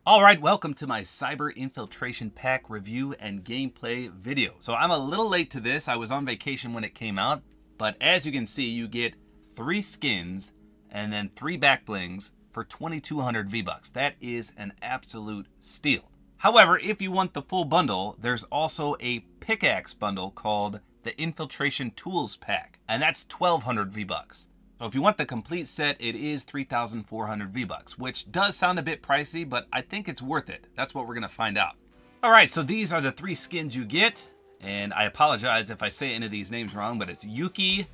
Alright, welcome to my Cyber Infiltration Pack review and gameplay video. So I'm a little late to this. I was on vacation when it came out, but as you can see, you get 3 skins and then 3 back blings for 2,200 V-Bucks. That is an absolute steal. However, if you want the full bundle, there's also a Pickaxe bundle called the Infiltration Tools Pack, and that's 1,200 V-Bucks. So if you want the complete set, it is 3,400 V-Bucks, which does sound a bit pricey, but I think it's worth it. That's what we're going to find out. All right, so these are the 3 skins you get, and I apologize if I say any of these names wrong, but it's Yuki,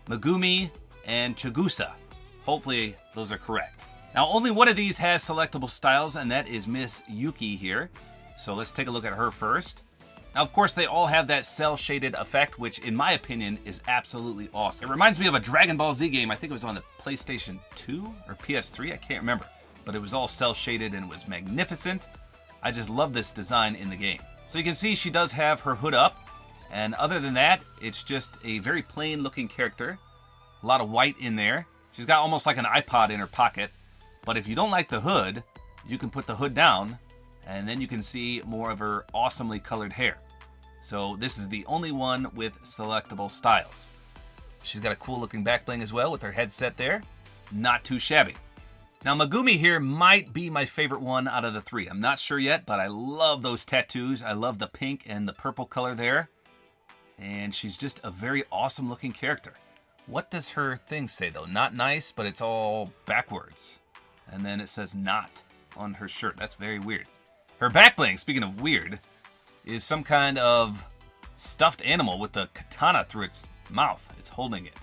Megumi, and Chagusa. Hopefully those are correct. Now, only one of these has selectable styles, and that is Miss Yuki here. So let's take a look at her first. Now, of course, they all have that cel-shaded effect, which, in my opinion, is absolutely awesome. It reminds me of a Dragon Ball Z game. I think it was on the PlayStation 2 or PS3. I can't remember. But it was all cel-shaded and it was magnificent. I just love this design in the game. So you can see she does have her hood up. And other than that, it's just a very plain-looking character. A lot of white in there. She's got almost like an iPod in her pocket. But if you don't like the hood, you can put the hood down, and then you can see more of her awesomely colored hair. So this is the only one with selectable styles. She's got a cool looking back bling as well with her headset there. Not too shabby. Now Megumi here might be my favorite one out of the 3. I'm not sure yet, but I love those tattoos. I love the pink and the purple color there. And she's just a very awesome looking character. What does her thing say though? Not nice, but it's all backwards. And then it says not on her shirt. That's very weird. Her back bling, speaking of weird, is some kind of stuffed animal with a katana through its mouth. It's holding it.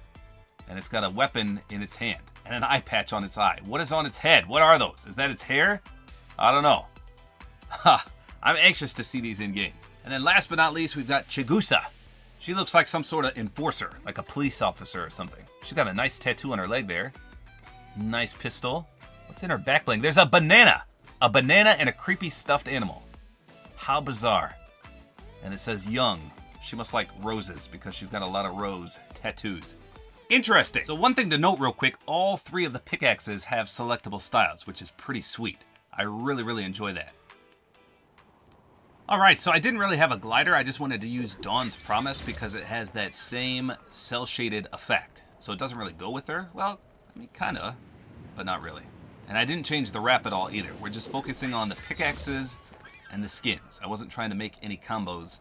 And it's got a weapon in its hand. And an eye patch on its eye. What is on its head? What are those? Is that its hair? I don't know. Ha! I'm anxious to see these in game. And then last but not least, we've got Chagusa. She looks like some sort of enforcer, like a police officer or something. She's got a nice tattoo on her leg there. Nice pistol. What's in her back bling? There's a banana! A banana and a creepy stuffed animal. How bizarre. And it says young. She must like roses because she's got a lot of rose tattoos. Interesting. So one thing to note real quick, all 3 of the pickaxes have selectable styles, which is pretty sweet. I really enjoy that. Alright, so I didn't really have a glider. I just wanted to use Dawn's Promise because it has that same cel-shaded effect. So it doesn't really go with her. Well, I mean, kinda, but not really. And I didn't change the wrap at all either. We're just focusing on the pickaxes and the skins. I wasn't trying to make any combos.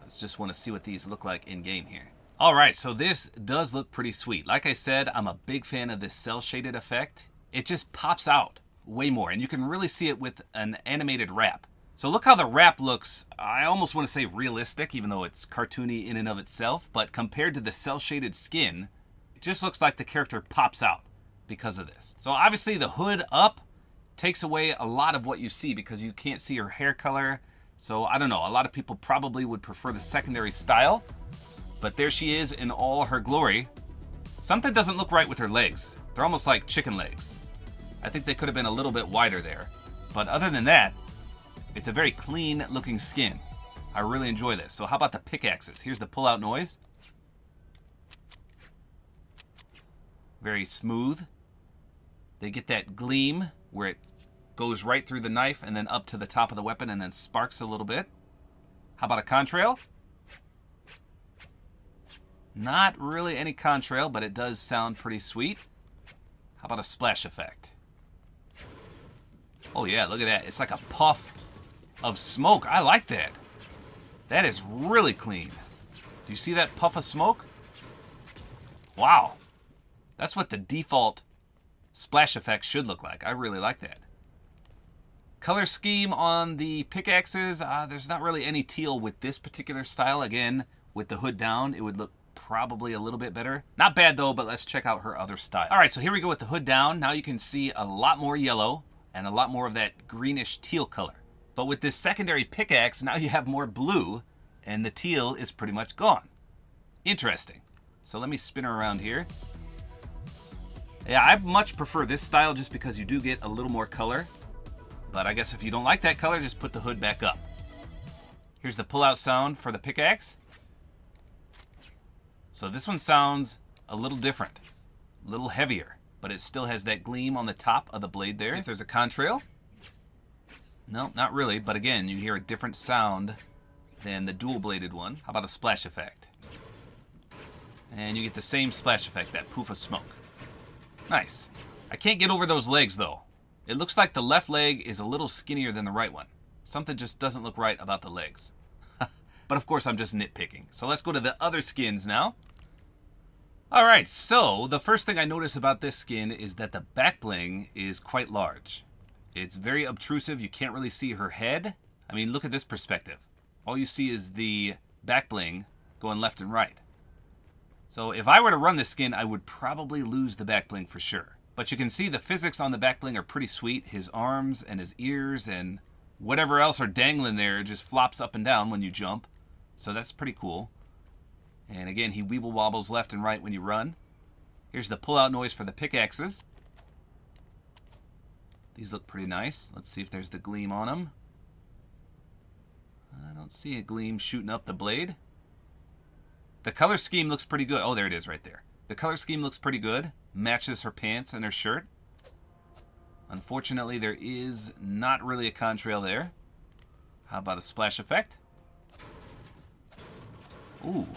I just want to see what these look like in game here. Alright, so this does look pretty sweet. Like I said, I'm a big fan of this cel-shaded effect. It just pops out way more, and you can really see it with an animated wrap. So look how the wrap looks, I almost want to say realistic, even though it's cartoony in and of itself, but compared to the cel-shaded skin, it just looks like the character pops out because of this. So obviously the hood up takes away a lot of what you see because you can't see her hair color. So I don't know, a lot of people probably would prefer the secondary style, but there she is in all her glory. Something doesn't look right with her legs. They're almost like chicken legs. I think they could have been a little bit wider there. But other than that, it's a very clean looking skin. I really enjoy this. So how about the pickaxes? Here's the pull out noise. Very smooth. They get that gleam where it goes right through the knife and then up to the top of the weapon and then sparks a little bit. How about a contrail? Not really any contrail, but it does sound pretty sweet. How about a splash effect? Oh yeah, look at that. It's like a puff of smoke. I like that. That is really clean. Do you see that puff of smoke? Wow. That's what the default splash effect should look like. I really like that. Color scheme on the pickaxes, there's not really any teal with this particular style. Again, with the hood down, it would look probably a little bit better. Not bad though, but let's check out her other style. All right, so here we go with the hood down. Now you can see a lot more yellow and a lot more of that greenish teal color. But with this secondary pickaxe, now you have more blue and the teal is pretty much gone. Interesting. So let me spin her around here. Yeah, I much prefer this style just because you do get a little more color. But I guess if you don't like that color, just put the hood back up. Here's the pull-out sound for the pickaxe. So this one sounds a little different, a little heavier, but it still has that gleam on the top of the blade there. See if there's a contrail. No, not really, but again, you hear a different sound than the dual-bladed one. How about a splash effect? And you get the same splash effect, that poof of smoke. Nice. I can't get over those legs, though. It looks like the left leg is a little skinnier than the right one. Something just doesn't look right about the legs. But of course, I'm just nitpicking. So let's go to the other skins now. Alright, so the first thing I notice about this skin is that the back bling is quite large. It's very obtrusive. You can't really see her head. I mean, look at this perspective. All you see is the back bling going left and right. So if I were to run this skin, I would probably lose the back bling for sure. But you can see the physics on the back bling are pretty sweet. His arms and his ears and whatever else are dangling there just flops up and down when you jump. So that's pretty cool. And again, he weeble wobbles left and right when you run. Here's the pull-out noise for the pickaxes. These look pretty nice. Let's see if there's the gleam on them. I don't see a gleam shooting up the blade. The color scheme looks pretty good. Oh, there it is right there. The color scheme looks pretty good. Matches her pants and her shirt. Unfortunately, there is not really a contrail there. How about a splash effect? Ooh,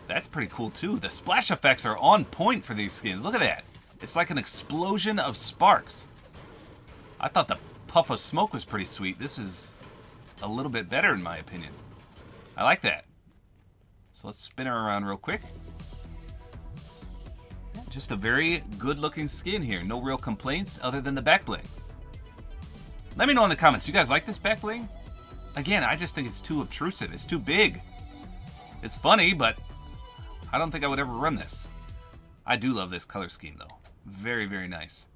that's pretty cool too. The splash effects are on point for these skins. Look at that. It's like an explosion of sparks. I thought the puff of smoke was pretty sweet. This is a little bit better in my opinion. I like that. So let's spin her around real quick. Just a very good looking skin here. No real complaints other than the back bling. Let me know in the comments. You guys like this back bling? Again, I just think it's too obtrusive. It's too big. It's funny, but I don't think I would ever run this. I do love this color scheme though. Very, very nice.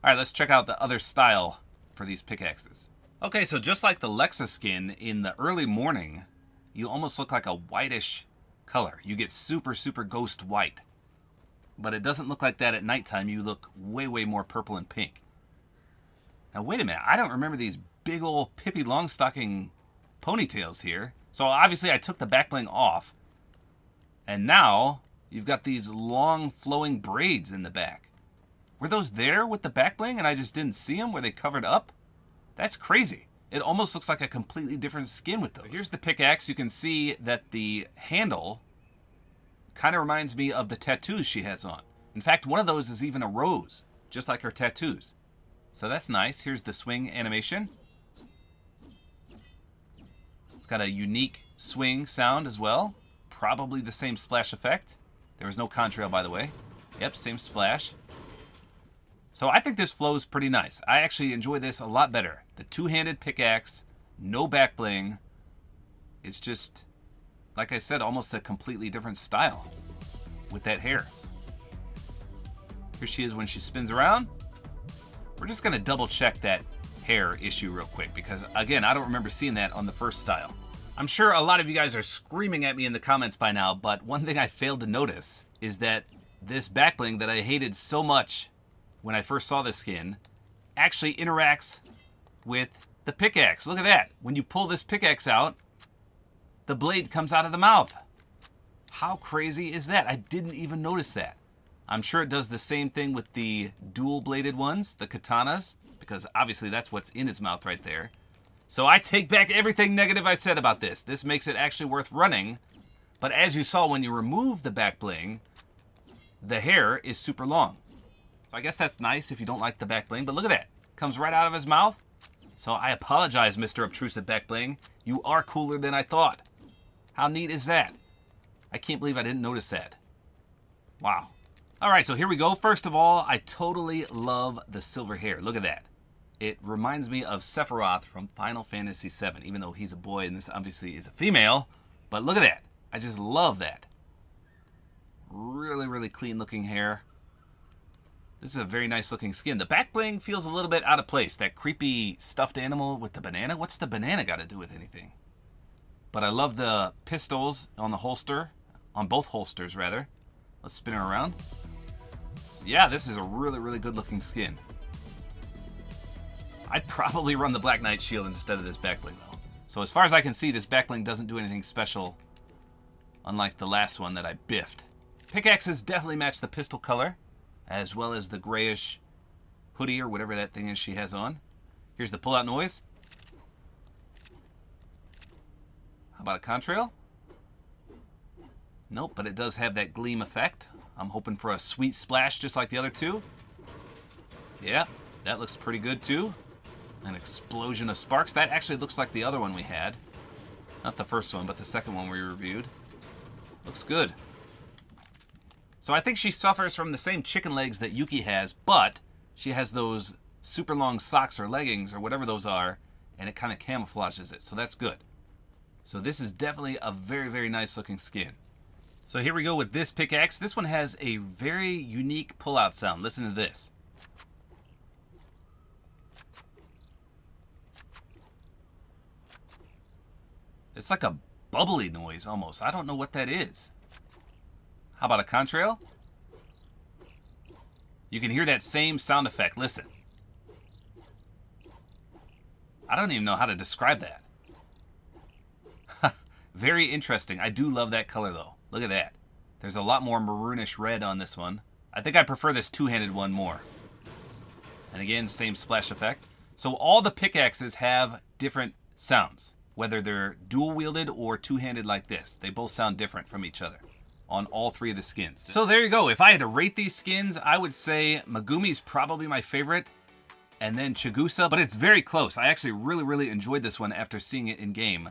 Alright, let's check out the other style for these pickaxes. Okay, so just like the Lexa skin, in the early morning, you almost look like a whitish color. You get super, super ghost white. But it doesn't look like that at nighttime. You look way, way more purple and pink. Now, wait a minute. I don't remember these big old Pippi Longstocking ponytails here. So obviously I took the back bling off. And now you've got these long flowing braids in the back. Were those there with the back bling and I just didn't see them? Were they covered up? That's crazy. It almost looks like a completely different skin with those. Here's the pickaxe. You can see that the handle kind of reminds me of the tattoos she has on. In fact, one of those is even a rose, just like her tattoos. So that's nice. Here's the swing animation. It's got a unique swing sound as well. Probably the same splash effect. There was no contrail, by the way. Yep, same splash. So I think this flows pretty nice. I actually enjoy this a lot better. The two-handed pickaxe, no back bling. It's just, like I said, almost a completely different style with that hair. Here she is when she spins around. We're just going to double check that hair issue real quick because, again, I don't remember seeing that on the first style. I'm sure a lot of you guys are screaming at me in the comments by now, but one thing I failed to notice is that this back bling that I hated so much when I first saw this skin actually interacts with the pickaxe. Look at that. When you pull this pickaxe out, the blade comes out of the mouth. How crazy is that? I didn't even notice that. I'm sure it does the same thing with the dual-bladed ones, the katanas, because obviously that's what's in his mouth right there. So I take back everything negative I said about this. This makes it actually worth running. But as you saw when you remove the back bling, the hair is super long. So I guess that's nice if you don't like the back bling. But look at that. Comes right out of his mouth. So I apologize, Mr. Obtrusive Back Bling. You are cooler than I thought. How neat is that? I can't believe I didn't notice that. Wow. All right, so here we go. First of all, I totally love the silver hair. Look at that. It reminds me of Sephiroth from Final Fantasy VII, even though he's a boy and this obviously is a female. But look at that. I just love that. Really, really clean looking hair. This is a very nice looking skin. The back bling feels a little bit out of place. That creepy stuffed animal with the banana. What's the banana got to do with anything? But I love the pistols on the holster. On both holsters, rather. Let's spin her around. Yeah, this is a really, really good looking skin. I'd probably run the Black Knight shield instead of this back bling though. So as far as I can see, this back bling doesn't do anything special, unlike the last one that I biffed. Pickaxes definitely match the pistol color, as well as the grayish hoodie or whatever that thing is she has on. Here's the pull-out noise. How about a contrail? Nope, but it does have that gleam effect. I'm hoping for a sweet splash just like the other two. Yeah, that looks pretty good too. An explosion of sparks. That actually looks like the other one we had. Not the first one, but the second one we reviewed. Looks good. So I think she suffers from the same chicken legs that Yuki has, but she has those super long socks or leggings or whatever those are, and it kind of camouflages it, so that's good. So this is definitely a very, very nice looking skin. So here we go with this pickaxe. This one has a very unique pull-out sound. Listen to this. It's like a bubbly noise almost. I don't know what that is. How about a contrail? You can hear that same sound effect. Listen. I don't even know how to describe that. Very interesting. I do love that color though. Look at that. There's a lot more maroonish red on this one. I think I prefer this two-handed one more. And again, same splash effect. So all the pickaxes have different sounds, whether they're dual-wielded or two-handed like this. They both sound different from each other on all three of the skins. So there you go. If I had to rate these skins, I would say Megumi's probably my favorite, and then Chagusa, but it's very close. I actually really enjoyed this one after seeing it in game.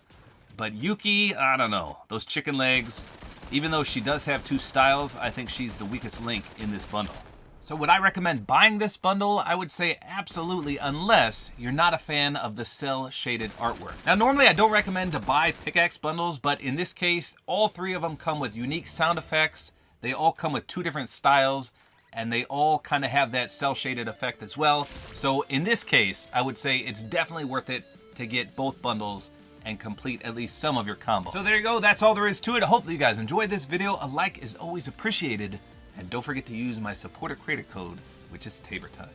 But Yuki, I don't know. Those chicken legs, even though she does have two styles, I think she's the weakest link in this bundle. So would I recommend buying this bundle? I would say absolutely, unless you're not a fan of the cel-shaded artwork. Now, normally I don't recommend to buy pickaxe bundles, but in this case, all three of them come with unique sound effects. They all come with two different styles, and they all kind of have that cel-shaded effect as well. So in this case, I would say it's definitely worth it to get both bundles and complete at least some of your combo. So there you go, that's all there is to it. Hopefully you guys enjoyed this video. A like is always appreciated. And don't forget to use my Support-A-Creator Code, which is tabortime.